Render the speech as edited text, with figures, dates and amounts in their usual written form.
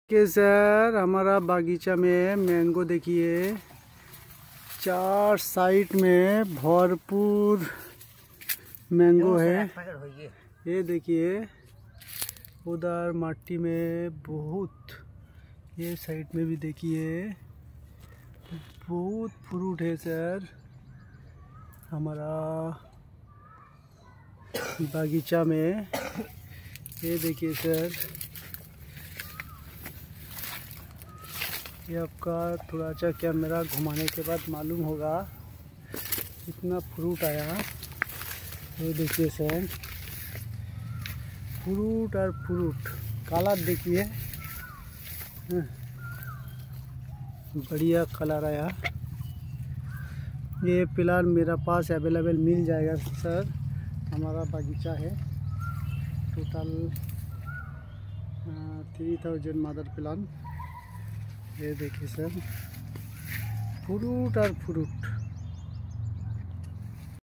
के सर हमारा बागीचा में मैंगो देखिए, चार साइड में भरपूर मैंगो है। ये देखिए उधर मट्टी में बहुत, ये साइड में भी देखिए बहुत फ्रूट है सर हमारा बागीचा में। ये देखिए सर, ये आपका थोड़ा सा कैमरा घुमाने के बाद मालूम होगा इतना फ्रूट आया। ये देखिए सर, फ्रूट और फ्रूट कलर देखिए, बढ़िया कलर आया। ये फिलहाल मेरा पास अवेलेबल मिल जाएगा सर। हमारा बागीचा है टोटल 3000 मदर प्लांट। ये देखिए सर, फ्रूट और फ्रूट।